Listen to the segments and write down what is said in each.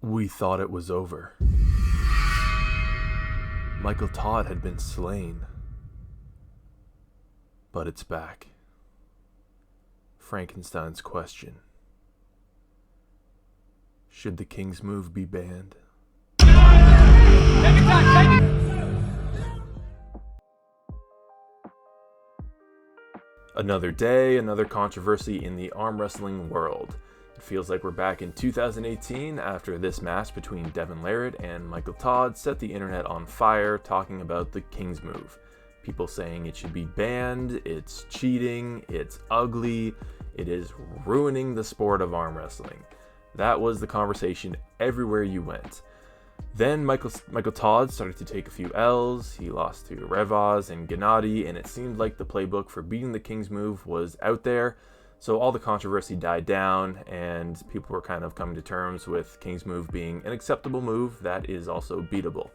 We thought it was over. Michael Todd had been slain. But it's back. Frankenstein's question. Should the King's Move be banned? Another day, another controversy in the arm wrestling world. It feels like we're back in 2018 after this match between Devin Larratt and Michael Todd set the internet on fire talking about the King's Move. People saying it should be banned, it's cheating, it's ugly, it is ruining the sport of arm wrestling. That was the conversation everywhere you went. Then Michael Todd started to take a few L's. He lost to Revaz and Gennady, and it seemed like the playbook for beating the King's Move was out there. So all the controversy died down, and people were kind of coming to terms with King's Move being an acceptable move that is also beatable.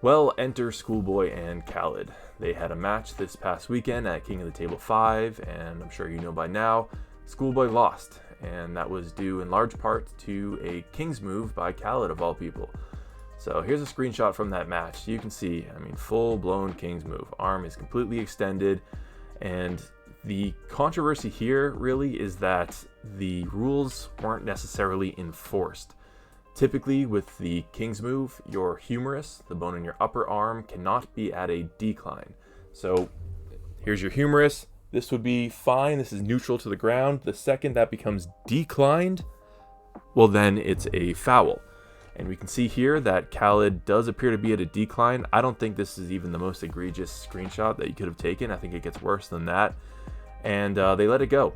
Well, enter Schoolboy and Khaled. They had a match this past weekend at King of the Table 5, and I'm sure you know by now, Schoolboy lost, and that was due in large part to a King's Move by Khaled of all people. So here's a screenshot from that match. You can see, full-blown King's Move. Arm is completely extended, and the controversy here really is that the rules weren't necessarily enforced. Typically with the King's Move, your humerus, the bone in your upper arm, cannot be at a decline. So here's your humerus. This would be fine. This is neutral to the ground. The second that becomes declined, well then it's a foul. And we can see here that Khaled does appear to be at a decline. I don't think this is even the most egregious screenshot that you could have taken. I think it gets worse than that. And they let it go,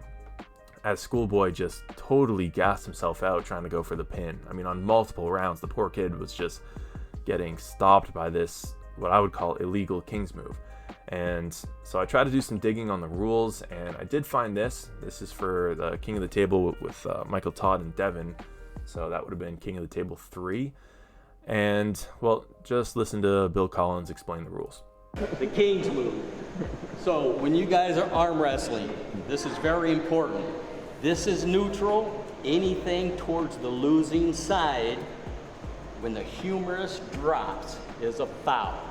as Schoolboy just totally gassed himself out trying to go for the pin. On multiple rounds, the poor kid was just getting stopped by this, what I would call illegal King's Move. And so I tried to do some digging on the rules, and I did find this. This is for the King of the Table with Michael Todd and Devin. So that would have been King of the Table 3. And, well, just listen to Bill Collins explain the rules. The King's Move. So when you guys are arm wrestling, this is very important. This is neutral. Anything towards the losing side, when the humerus drops, is a foul.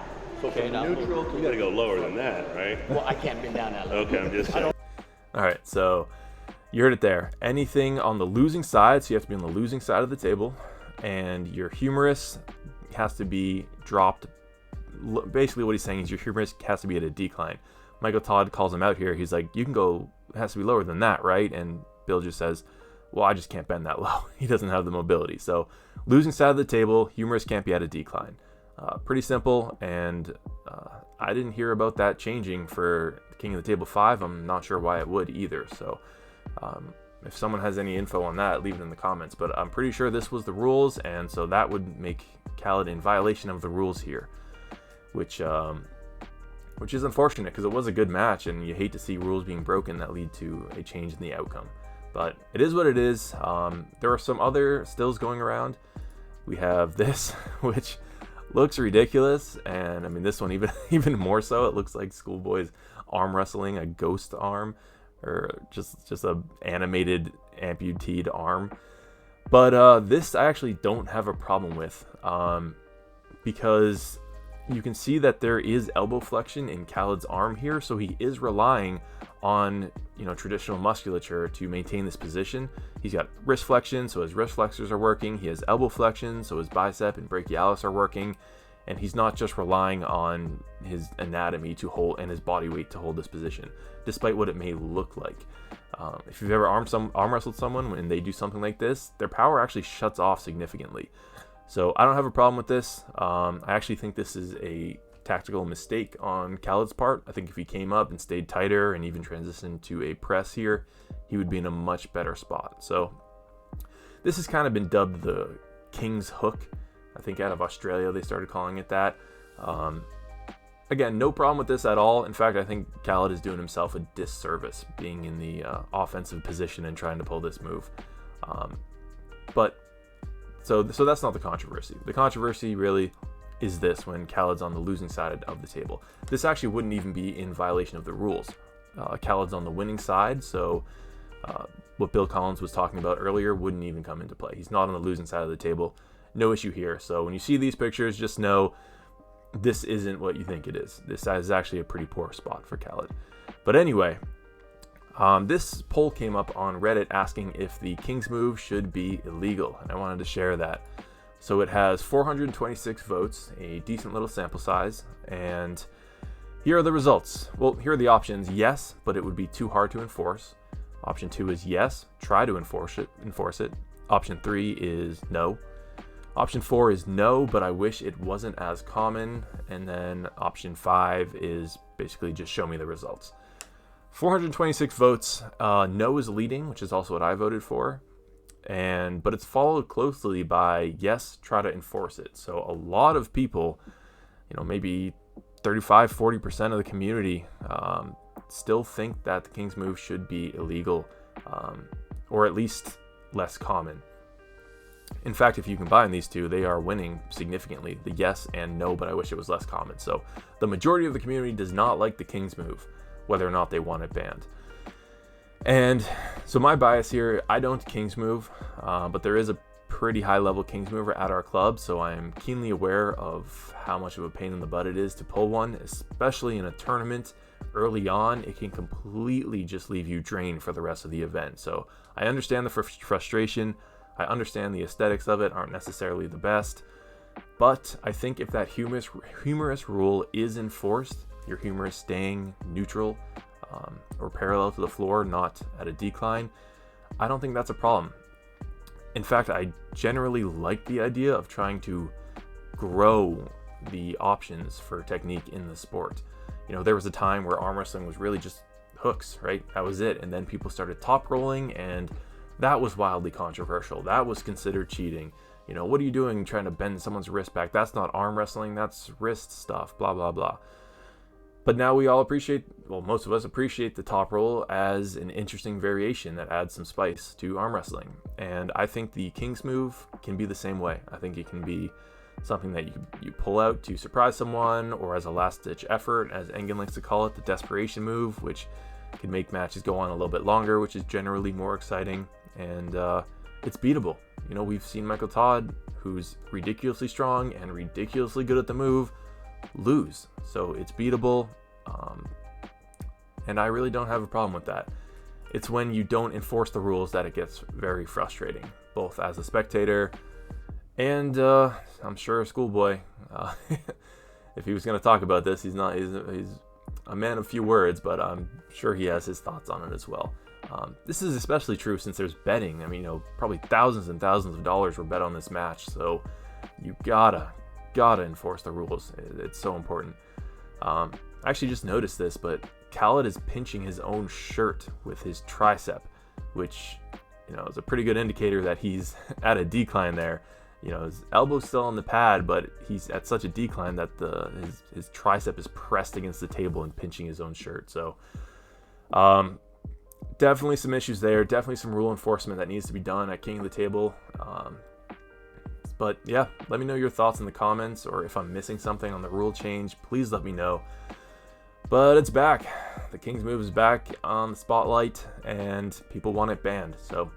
So from neutral, you gotta go lower than that, right? Well, I can't bend down that low. Okay, I'm just saying. All right, so you heard it there. Anything on the losing side, so you have to be on the losing side of the table, and your humerus has to be dropped. Basically what he's saying is your humerus has to be at a decline. Michael Todd calls him out here. He's like, you can go, it has to be lower than that, right? And Bill just says, well, I just can't bend that low. He doesn't have the mobility. So losing side of the table, humerus can't be at a decline. Pretty simple, and I didn't hear about that changing for King of the Table 5. I'm not sure why it would either. So if someone has any info on that, leave it in the comments. But I'm pretty sure this was the rules, and so that would make Khaled in violation of the rules here, which is unfortunate because it was a good match, and you hate to see rules being broken that lead to a change in the outcome. But it is what it is. There are some other stills going around. We have this, which looks ridiculous, and this one even more so. It looks like Schoolboy's arm wrestling a ghost arm, or just a animated amputated arm. But this I actually don't have a problem with, because you can see that there is elbow flexion in Khaled's arm here, so he is relying on traditional musculature to maintain this position. He's got wrist flexion, so his wrist flexors are working. He has elbow flexion, so his bicep and brachialis are working, and he's not just relying on his anatomy to hold and his body weight to hold this position, despite what it may look like. If you've ever arm wrestled someone when they do something like this, their power actually shuts off significantly. So I don't have a problem with this. I actually think this is a tactical mistake on Khaled's part. I think if he came up and stayed tighter and even transitioned to a press here, he would be in a much better spot. So this has kind of been dubbed the King's Hook. I think out of Australia they started calling it that. Again, no problem with this at all. In fact, I think Khaled is doing himself a disservice being in the offensive position and trying to pull this move. So that's not the controversy. The controversy really is this, when Khaled's on the losing side of the table. This actually wouldn't even be in violation of the rules. Khaled's on the winning side, so What Bill Collins was talking about earlier wouldn't even come into play. He's not on the losing side of the table. No issue here. So when you see these pictures, just know this isn't what you think it is. This is actually a pretty poor spot for Khaled. But anyway, this poll came up on Reddit asking if the King's move should be illegal, and I wanted to share that. So it has 426 votes, a decent little sample size, and here are the results. Well, here are the options. Yes, but it would be too hard to enforce. Option 2 is yes, try to enforce it. Option 3 is no. Option 4 is no, but I wish it wasn't as common. And then option 5 is basically just show me the results. 426 votes. No is leading, which is also what I voted for. But it's followed closely by yes, try to enforce it. So a lot of people, maybe 35-40% of the community still think that the King's move should be illegal, or at least less common. In fact, if you combine these two, they are winning significantly, the yes and no, but I wish it was less common. So the majority of the community does not like the King's move, whether or not they want it banned. And so my bias here, I don't King's move, but there is a pretty high level King's mover at our club, so I am keenly aware of how much of a pain in the butt it is to pull one, especially in a tournament. Early on, it can completely just leave you drained for the rest of the event. So I understand the frustration. I understand the aesthetics of it aren't necessarily the best, but I think if that humorous rule is enforced, your humor is staying neutral or parallel to the floor, not at a decline, I don't think that's a problem. In fact, I generally like the idea of trying to grow the options for technique in the sport. There was a time where arm wrestling was really just hooks, right? That was it. And then people started top rolling, and that was wildly controversial. That was considered cheating. What are you doing trying to bend someone's wrist back? That's not arm wrestling, that's wrist stuff, blah, blah, blah. But now we all most of us appreciate the top roll as an interesting variation that adds some spice to arm wrestling. And I think the King's move can be the same way. I think it can be something that you pull out to surprise someone, or as a last-ditch effort, as Engen likes to call it, the desperation move, which can make matches go on a little bit longer, which is generally more exciting. And it's beatable. We've seen Michael Todd, who's ridiculously strong and ridiculously good at the move, lose. So it's beatable, and I really don't have a problem with that. It's when you don't enforce the rules that it gets very frustrating, both as a spectator and I'm sure Schoolboy, if he was going to talk about this, he's a man of few words, but I'm sure he has his thoughts on it as well. This is especially true since there's betting. I mean, probably thousands and thousands of dollars were bet on this match, so you gotta enforce the rules. It's so important. I actually just noticed this, but Khaled is pinching his own shirt with his tricep, which is a pretty good indicator that he's at a decline there. His elbow's still on the pad, but he's at such a decline that his tricep is pressed against the table and pinching his own shirt. So definitely some issues there. Definitely some rule enforcement that needs to be done at King of the Table. But yeah, let me know your thoughts in the comments, or if I'm missing something on the rule change, please let me know. But it's back. The King's move is back on the spotlight, and people want it banned. So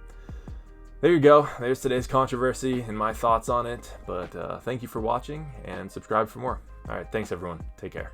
there you go. There's today's controversy and my thoughts on it. But thank you for watching, and subscribe for more. All right, thanks everyone. Take care.